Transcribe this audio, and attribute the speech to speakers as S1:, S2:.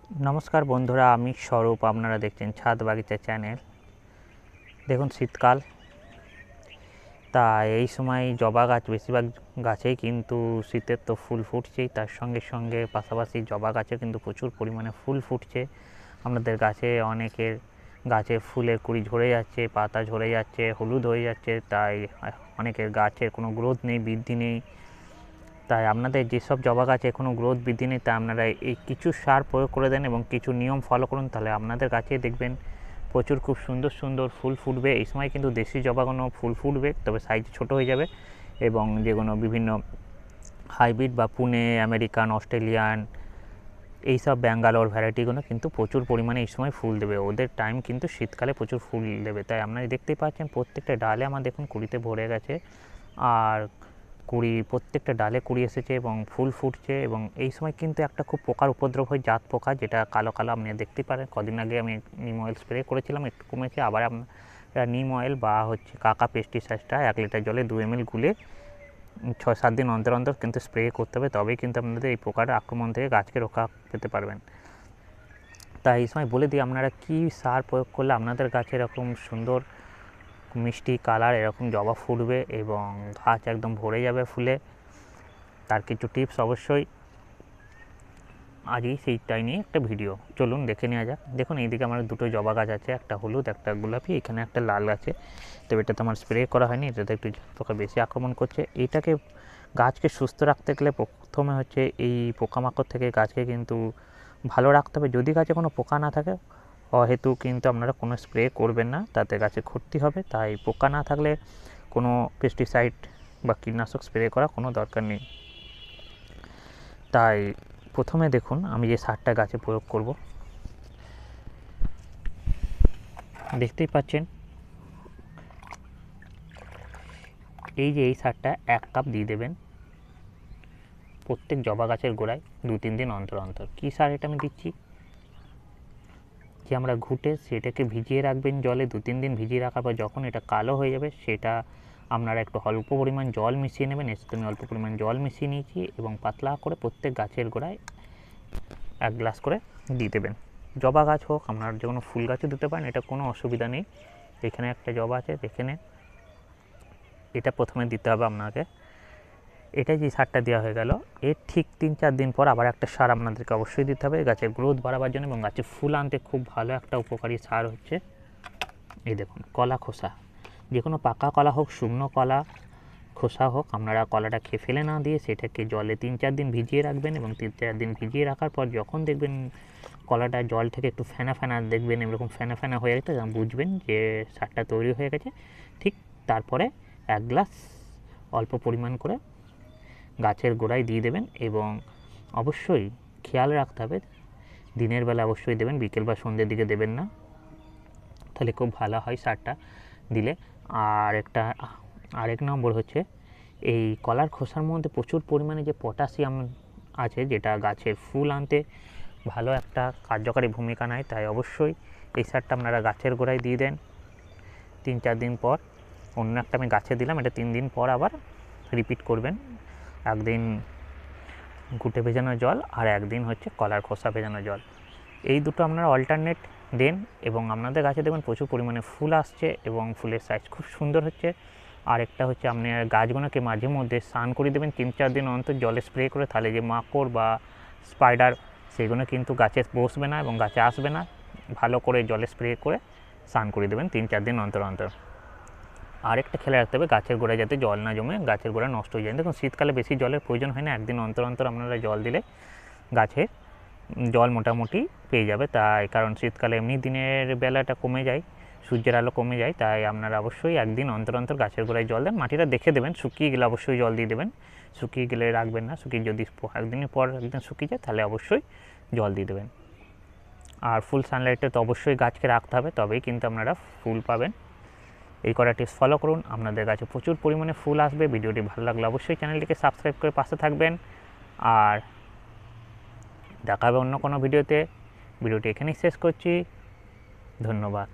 S1: নমস্কার বন্ধুরা, আমি স্বরূপ। আপনারা দেখছেন ছাদ বাগিচা চ্যানেল। দেখুন শীতকাল, তা এই সময় জবা গাছ বেশিরভাগ গাছেই কিন্তু শীতের তো ফুল ফুটছেই, তার সঙ্গে সঙ্গে পাশাপাশি জবা গাছে কিন্তু প্রচুর পরিমাণে ফুল ফুটছে। আপনাদের গাছে অনেকের গাছে ফুলের কুঁড়ি ঝরে যাচ্ছে, পাতা ঝরে যাচ্ছে, হলুদ হয়ে যাচ্ছে, তাই অনেকের গাছের কোনো গ্রোথ নেই, বৃদ্ধি নেই। তাই আপনাদের যেসব জবা গাছে কোনো গ্রোথ বৃদ্ধি নেই, তা আপনারা এই কিছু সার প্রয়োগ করে দেন এবং কিছু নিয়ম ফলো করুন, তাহলে আপনাদের গাছে দেখবেন প্রচুর খুব সুন্দর সুন্দর ফুল ফুটবে। এই সময় কিন্তু দেশি জবাগুলো ফুল ফুটবে, তবে সাইজ ছোট হয়ে যাবে, এবং যেগুলো বিভিন্ন হাইব্রিড বা পুনে আমেরিকান, অস্ট্রেলিয়ান, এইসব ব্যাঙ্গালোর ভ্যারাইটিগুলো কিন্তু প্রচুর পরিমাণে এই সময় ফুল দেবে। ওদের টাইম কিন্তু শীতকালে প্রচুর ফুল দেবে। তাই আপনারা দেখতেই পাচ্ছেন প্রত্যেকটা ডালে আমার দেখুন কুড়িতে ভরে গেছে, আর কুড়ি প্রত্যেকটা ডালে কুড়ি এসেছে এবং ফুল ফুটছে। এবং এই সময় কিন্তু একটা খুব পোকার উপদ্রব হয়, জাত পোকা, যেটা কালো কালো আপনি দেখতেই পারেন। কদিন আগে আমি নিম অয়েল স্প্রে করেছিলাম, একটু কমেছে। আবার আপনারা নিম অয়েল বা কাকা পেস্টিসাইডটা 1 লিটার জলে 2 ml গুলে 6-7 দিন অন্তর অন্তর কিন্তু স্প্রে করতে হবে, তবেই কিন্তু আপনাদের এই পোকার আক্রমণ থেকে গাছকে রক্ষা পেতে পারবেন। তাই এই সময় বলে দিই আপনারা কী সার প্রয়োগ করলে আপনাদের গাছে এরকম সুন্দর মিষ্টি কালার এরকম জবা ফুটবে এবং গাছ একদম ভরে যাবে ফুলে। তার কিছু টিপস অবশ্যই আজই সেইটাই নিয়ে একটা ভিডিও, চলুন দেখে নেওয়া যাক। দেখুন এইদিকে আমার দুটো জবা গাছ আছে, একটা হলুদ একটা গোলাপি, এখানে একটা লাল আছে। তবে এটাতে আমার স্প্রে করা হয়নি, এটাতে একটু পোকা বেশি আক্রমণ করছে। এইটাকে গাছকে সুস্থ রাখতে গেলে প্রথমে হচ্ছে এই পোকামাকড় থেকে গাছকে কিন্তু ভালো রাখতে হবে। যদি গাছে কোনো পোকা না থাকে অহেতু কিন্তু আপনারা কোনো স্প্রে করবেন না, তাতে গাছে ক্ষতি হবে। তাই পোকা না থাকলে কোনো পেস্টিসাইড বা কীটনাশক স্প্রে করা কোনো দরকার নেই। তাই প্রথমে দেখুন আমি যে সারটা গাছে প্রয়োগ করব, দেখতেই পাচ্ছেন এই যে এই সারটা 1 কাপ দিয়ে দেবেন প্রত্যেক জবা গাছের গোড়ায় 2-3 দিন অন্তর অন্তর। কী সার এটা আমি দিচ্ছি, যে আমরা ঘুঁটে সেটাকে ভিজিয়ে রাখবেন জলে, 2-3 দিন ভিজিয়ে রাখার পর যখন এটা কালো হয়ে যাবে, সেটা আপনারা একটু অল্প পরিমাণ জল মিশিয়ে নেবেন। এর সাথে আমি অল্প পরিমাণ জল মিশিয়ে নিয়েছি এবং পাতলা করে প্রত্যেক গাছের গোড়ায় 1 গ্লাস করে দিয়ে দেবেন। জবা গাছ হোক, আপনার যে কোনো ফুল গাছও দিতে পারেন, এটা কোনো অসুবিধা নেই। এখানে একটা জবা আছে, এখানে এটা প্রথমে দিতে হবে আপনাকে। এটাই যে সারটা দেওয়া হয়ে গেল, এর ঠিক 3-4 দিন পর আবার একটা সার আপনাদেরকে অবশ্যই দিতে হবে গাছের গ্রোথ বাড়াবার জন্য এবং গাছে ফুল আনতে খুব ভালো একটা উপকারী সার হচ্ছে এই দেখুন কলা খোসা। যে কোনো পাকা কলা হোক, শুকনো কলা খোসা হোক, আপনারা কলাটা খেয়ে ফেলে না দিয়ে সেটাকে জলে 3-4 দিন ভিজিয়ে রাখবেন এবং 3-4 দিন ভিজিয়ে রাখার পর যখন দেখবেন কলাটা জল থেকে একটু ফেনা ফেনা দেখবেন, এরকম ফেনা ফেনা হয়ে গেছে, বুঝবেন যে সারটা তৈরি হয়ে গেছে। ঠিক তারপরে 1 গ্লাস অল্প পরিমাণ করে গাছের গোড়ায় দিয়ে দেবেন এবং অবশ্যই খেয়াল রাখতে হবে দিনের বেলা অবশ্যই দেবেন, বিকেল বা সন্ধ্যের দিকে দেবেন না, তাহলে খুব ভালো হয় সারটা দিলে। আর আরেক নম্বর হচ্ছে এই কলার খোসার মধ্যে প্রচুর পরিমাণে যে পটাশিয়াম আছে, যেটা গাছের ফুল আনতে ভালো একটা কার্যকারী ভূমিকা নেয়। তাই অবশ্যই এই সারটা আপনারা গাছের গোড়ায় দিয়ে দেন। 3-4 দিন পর অন্য একটা আমি গাছে দিলাম, এটা 3 দিন পর আবার রিপিট করবেন। একদিন ঘুঁটে ভেজানো জল আর একদিন হচ্ছে কলার খোসা ভেজানো জল, এই দুটো আপনারা অল্টারনেট দেন এবং আপনাদের গাছে দেখবেন প্রচুর পরিমাণে ফুল আসছে এবং ফুলের সাইজ খুব সুন্দর হচ্ছে। আর একটা হচ্ছে আপনি গাছগুলোকে মাঝে মধ্যে স্নান করে দেবেন 3-4 দিন অন্তর জলে স্প্রে করে, তাহলে যে মাকড় বা স্পাইডার সেগুলো কিন্তু গাছে বসবে না এবং গাছে আসবে না। ভালো করে জলে স্প্রে করে স্নান করে দেবেন 3-4 দিন অন্তর অন্তর। আরেকটা খেয়াল রাখতে হবে গাছের গোড়ায় যাতে জল না জমে, গাছের গোড়া নষ্ট হয়ে যায়। দেখুন শীতকালে বেশি জলের প্রয়োজন হয় না, একদিন অন্তর অন্তর আপনারা জল দিলে গাছে জল মোটামুটি পেয়ে যাবে। তাই কারণ শীতকালে এমনি দিনের বেলাটা কমে যায়, সূর্যের আলো কমে যায়, তাই আপনারা অবশ্যই একদিন অন্তর অন্তর গাছের গোড়ায় জল দেন। মাটিটা দেখে দেবেন, শুকিয়ে গেলে অবশ্যই জল দিয়ে দেবেন, শুকিয়ে গেলে রাখবেন না। শুকিয়ে যদি একদিনের পর একদিন শুকিয়ে যায় তাহলে অবশ্যই জল দিয়ে দেবেন। আর ফুল সানলাইটে তো অবশ্যই গাছকে রাখতে হবে, তবেই কিন্তু আপনারা ফুল পাবেন। এই কটা টিপস ফলো করুন, আপনাদের কাছে প্রচুর পরিমাণে ফুল আসবে। ভিডিওটি ভালো লাগলে অবশ্যই চ্যানেলটিকে সাবস্ক্রাইব করে পাশে থাকবেন। আর দেখা হবে অন্য কোনো ভিডিওতে। ভিডিওটি এখানেই শেষ করছি, ধন্যবাদ।